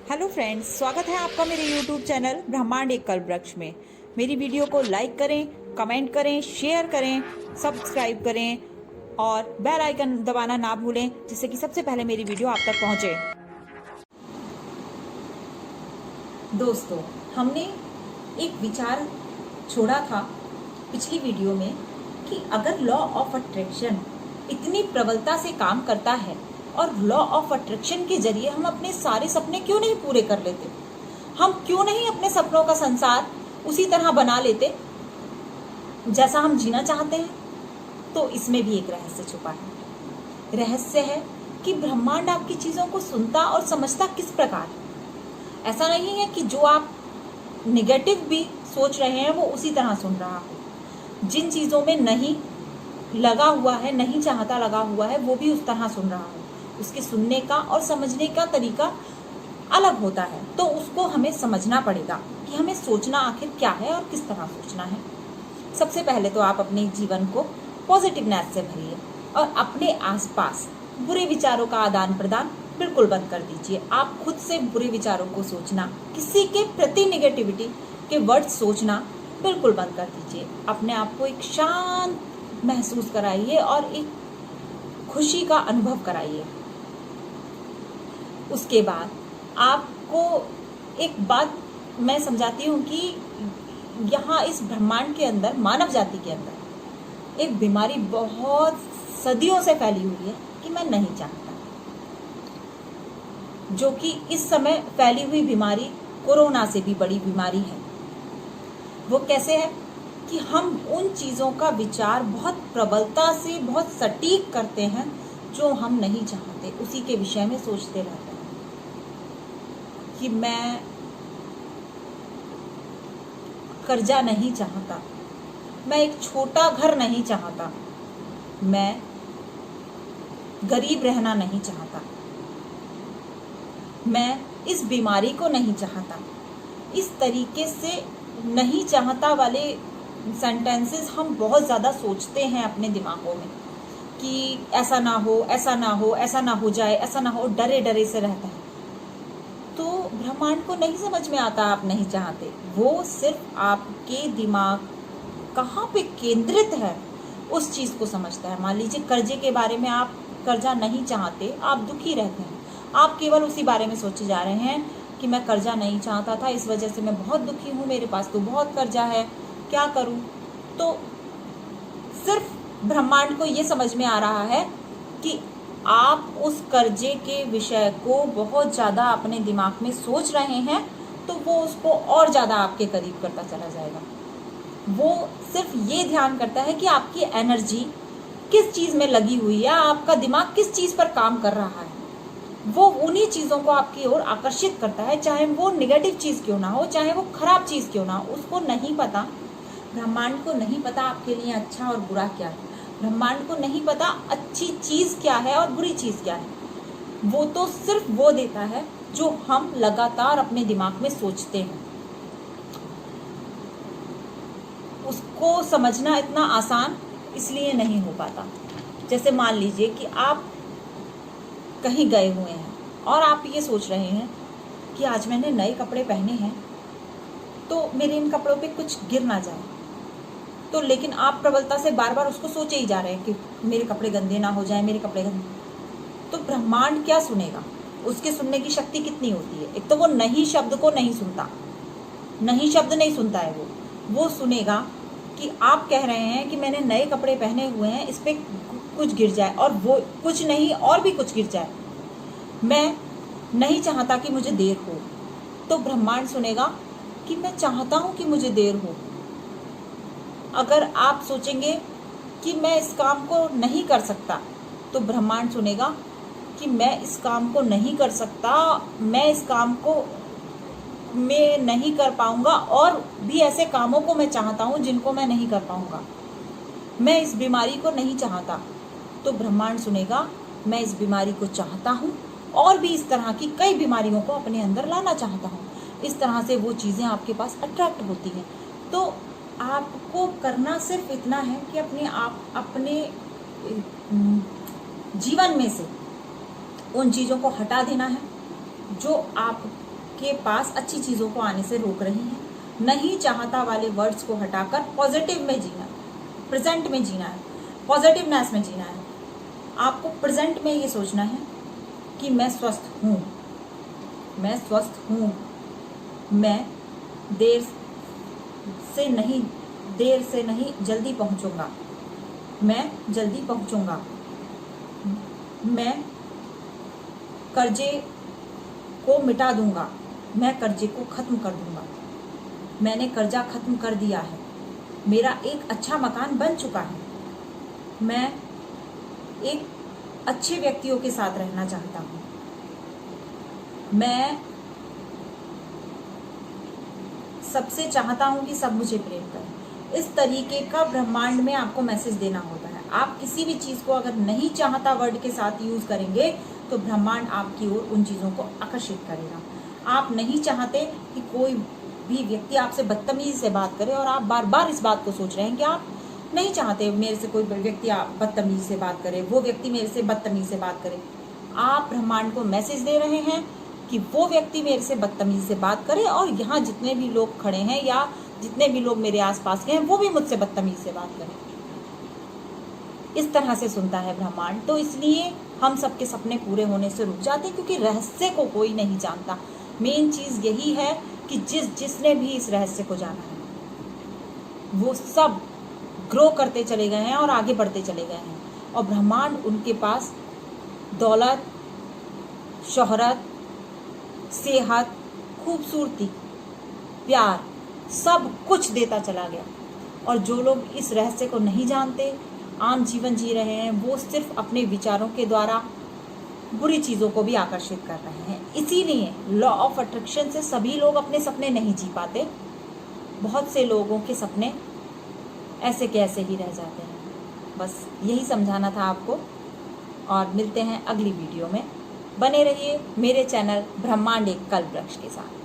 Hello friends, स्वागत है आपका मेरे यूट्यूब चैनल ब्रह्मांड एक कल्पवृक्ष में। मेरी वीडियो को लाइक करें, कमेंट करें, शेयर करें, सब्सक्राइब करें और बेल आइकन दबाना ना भूलें, जिससे कि सबसे पहले मेरी वीडियो आप तक पहुंचे। दोस्तों, हमने एक विचार छोड़ा था पिछली वीडियो में कि अगर लॉ ऑफ अट्रैक्शन इतनी प्रबलता से काम करता है और लॉ ऑफ अट्रैक्शन के जरिए हम अपने सारे सपने क्यों नहीं पूरे कर लेते, हम क्यों नहीं अपने सपनों का संसार उसी तरह बना लेते जैसा हम जीना चाहते हैं। तो इसमें भी एक रहस्य छुपा है। रहस्य है कि ब्रह्मांड आपकी चीजों को सुनता और समझता किस प्रकार है। ऐसा नहीं है कि जो आप निगेटिव भी सोच रहे हैं वो उसी तरह सुन रहा हो। जिन चीजों में नहीं लगा हुआ है, नहीं चाहता लगा हुआ है, वो भी उस तरह सुन रहा हो। उसके सुनने का और समझने का तरीका अलग होता है। तो उसको हमें समझना पड़ेगा कि हमें सोचना आखिर क्या है और किस तरह सोचना है। सबसे पहले तो आप अपने जीवन को पॉजिटिवनेस से भरिए और अपने आसपास बुरे विचारों का आदान प्रदान बिल्कुल बंद कर दीजिए। आप खुद से बुरे विचारों को सोचना, किसी के प्रति निगेटिविटी के वर्ड सोचना बिल्कुल बंद कर दीजिए। अपने आप को एक शांत महसूस कराइए और एक खुशी का अनुभव कराइए। उसके बाद आपको एक बात मैं समझाती हूँ कि यहाँ इस ब्रह्मांड के अंदर, मानव जाति के अंदर एक बीमारी बहुत सदियों से फैली हुई है कि मैं नहीं चाहता, जो कि इस समय फैली हुई बीमारी कोरोना से भी बड़ी बीमारी है। वो कैसे है कि हम उन चीज़ों का विचार बहुत प्रबलता से, बहुत सटीक करते हैं जो हम नहीं चाहते, उसी के विषय में सोचते रहते हैं कि मैं कर्जा नहीं चाहता, मैं एक छोटा घर नहीं चाहता, मैं गरीब रहना नहीं चाहता, मैं इस बीमारी को नहीं चाहता। इस तरीके से नहीं चाहता वाले सेंटेंसेस हम बहुत ज़्यादा सोचते हैं अपने दिमागों में कि ऐसा ना हो, ऐसा ना हो, ऐसा ना हो जाए, ऐसा ना हो, डरे डरे से रहता है। तो ब्रह्मांड को नहीं समझ में आता आप नहीं चाहते, वो सिर्फ आपके दिमाग कहाँ पे केंद्रित है उस चीज़ को समझता है। मान लीजिए कर्जे के बारे में, आप कर्जा नहीं चाहते, आप दुखी रहते हैं, आप केवल उसी बारे में सोचे जा रहे हैं कि मैं कर्जा नहीं चाहता था, इस वजह से मैं बहुत दुखी हूँ, मेरे पास तो बहुत कर्जा है, क्या करूँ। तो सिर्फ ब्रह्मांड को ये समझ में आ रहा है कि आप उस कर्जे के विषय को बहुत ज़्यादा अपने दिमाग में सोच रहे हैं, तो वो उसको और ज़्यादा आपके करीब करता चला जाएगा। वो सिर्फ ये ध्यान करता है कि आपकी एनर्जी किस चीज़ में लगी हुई है, आपका दिमाग किस चीज़ पर काम कर रहा है। वो उन्हीं चीज़ों को आपकी ओर आकर्षित करता है, चाहे वो निगेटिव चीज़ क्यों ना हो, चाहे वो खराब चीज़ क्यों ना हो। उसको नहीं पता, ब्रह्मांड को नहीं पता आपके लिए अच्छा और बुरा क्या है। ब्रह्मांड को नहीं पता अच्छी चीज़ क्या है और बुरी चीज़ क्या है। वो तो सिर्फ वो देता है जो हम लगातार अपने दिमाग में सोचते हैं। उसको समझना इतना आसान इसलिए नहीं हो पाता। जैसे मान लीजिए कि आप कहीं गए हुए हैं और आप ये सोच रहे हैं कि आज मैंने नए कपड़े पहने हैं तो मेरे इन कपड़ों पे कुछ गिर ना जाए। तो लेकिन आप प्रबलता से बार बार उसको सोचे ही जा रहे हैं कि मेरे कपड़े गंदे ना हो जाए, मेरे कपड़े गंदे। तो ब्रह्मांड क्या सुनेगा? उसके सुनने की शक्ति कितनी होती है? एक तो वो नहीं शब्द को नहीं सुनता, नहीं शब्द नहीं सुनता है। वो सुनेगा कि आप कह रहे हैं कि मैंने नए कपड़े पहने हुए हैं, इस पर कुछ गिर जाए, और वो कुछ नहीं और भी कुछ गिर जाए। मैं नहीं चाहता कि मुझे देर हो, तो ब्रह्मांड सुनेगा कि मैं चाहता हूं कि मुझे देर हो। अगर आप सोचेंगे कि मैं इस काम को नहीं कर सकता, तो ब्रह्मांड सुनेगा कि मैं इस काम को नहीं कर सकता, मैं इस काम को मैं नहीं कर पाऊंगा, और भी ऐसे कामों को मैं चाहता हूं जिनको मैं नहीं कर पाऊंगा। मैं इस बीमारी को नहीं चाहता, तो ब्रह्मांड सुनेगा मैं इस बीमारी को चाहता हूं और भी इस तरह की कई बीमारियों को अपने अंदर लाना चाहता हूं। इस तरह से वो चीज़ें आपके पास अट्रैक्ट होती हैं। तो आपको करना सिर्फ इतना है कि अपने जीवन में से उन चीज़ों को हटा देना है जो आप आपके पास अच्छी चीज़ों को आने से रोक रही हैं। नहीं चाहता वाले वर्ड्स को हटाकर पॉजिटिव में जीना, प्रेजेंट में जीना है, पॉजिटिवनेस में जीना है। आपको प्रेजेंट में ये सोचना है कि मैं स्वस्थ हूँ, मैं स्वस्थ हूँ, मैं देर से नहीं जल्दी पहुँचूंगा, मैं जल्दी पहुँचूंगा, मैं कर्जे को मिटा दूंगा, मैं कर्जे को ख़त्म कर दूंगा, मैंने कर्जा ख़त्म कर दिया है, मेरा एक अच्छा मकान बन चुका है, मैं एक अच्छे व्यक्तियों के साथ रहना चाहता हूँ, मैं सबसे चाहता हूँ कि सब मुझे प्रेम करें। इस तरीके का ब्रह्मांड में आपको मैसेज देना होता है। आप किसी भी चीज़ को अगर नहीं चाहता वर्ड के साथ यूज़ करेंगे तो ब्रह्मांड आपकी ओर उन चीज़ों को आकर्षित करेगा। आप नहीं चाहते कि कोई भी व्यक्ति आपसे बदतमीज़ी से बात करे और आप बार बार इस बात को सोच रहे हैं कि आप नहीं चाहते मेरे से कोई व्यक्ति बदतमीज़ी से बात करे, वो व्यक्ति मेरे से बदतमीज़ी से बात करे। आप ब्रह्मांड को मैसेज दे रहे हैं कि वो व्यक्ति मेरे से बदतमीज़ी से बात करे और यहाँ जितने भी लोग खड़े हैं या जितने भी लोग मेरे आसपास के हैं वो भी मुझसे बदतमीज़ी से बात करें। इस तरह से सुनता है ब्रह्मांड। तो इसलिए हम सबके सपने पूरे होने से रुक जाते हैं, क्योंकि रहस्य को कोई नहीं जानता। मेन चीज़ यही है कि जिसने भी इस रहस्य को जाना है वो सब ग्रो करते चले गए हैं और आगे बढ़ते चले गए हैं, और ब्रह्मांड उनके पास दौलत, शोहरत, सेहत, खूबसूरती, प्यार सब कुछ देता चला गया। और जो लोग इस रहस्य को नहीं जानते, आम जीवन जी रहे हैं, वो सिर्फ अपने विचारों के द्वारा बुरी चीज़ों को भी आकर्षित कर रहे हैं। इसीलिए लॉ ऑफ अट्रैक्शन से सभी लोग अपने सपने नहीं जी पाते। बहुत से लोगों के सपने ऐसे कैसे ही रह जाते हैं। बस यही समझाना था आपको, और मिलते हैं अगली वीडियो में। बने रहिए मेरे चैनल ब्रह्मांड एक कल्पवृक्ष के साथ।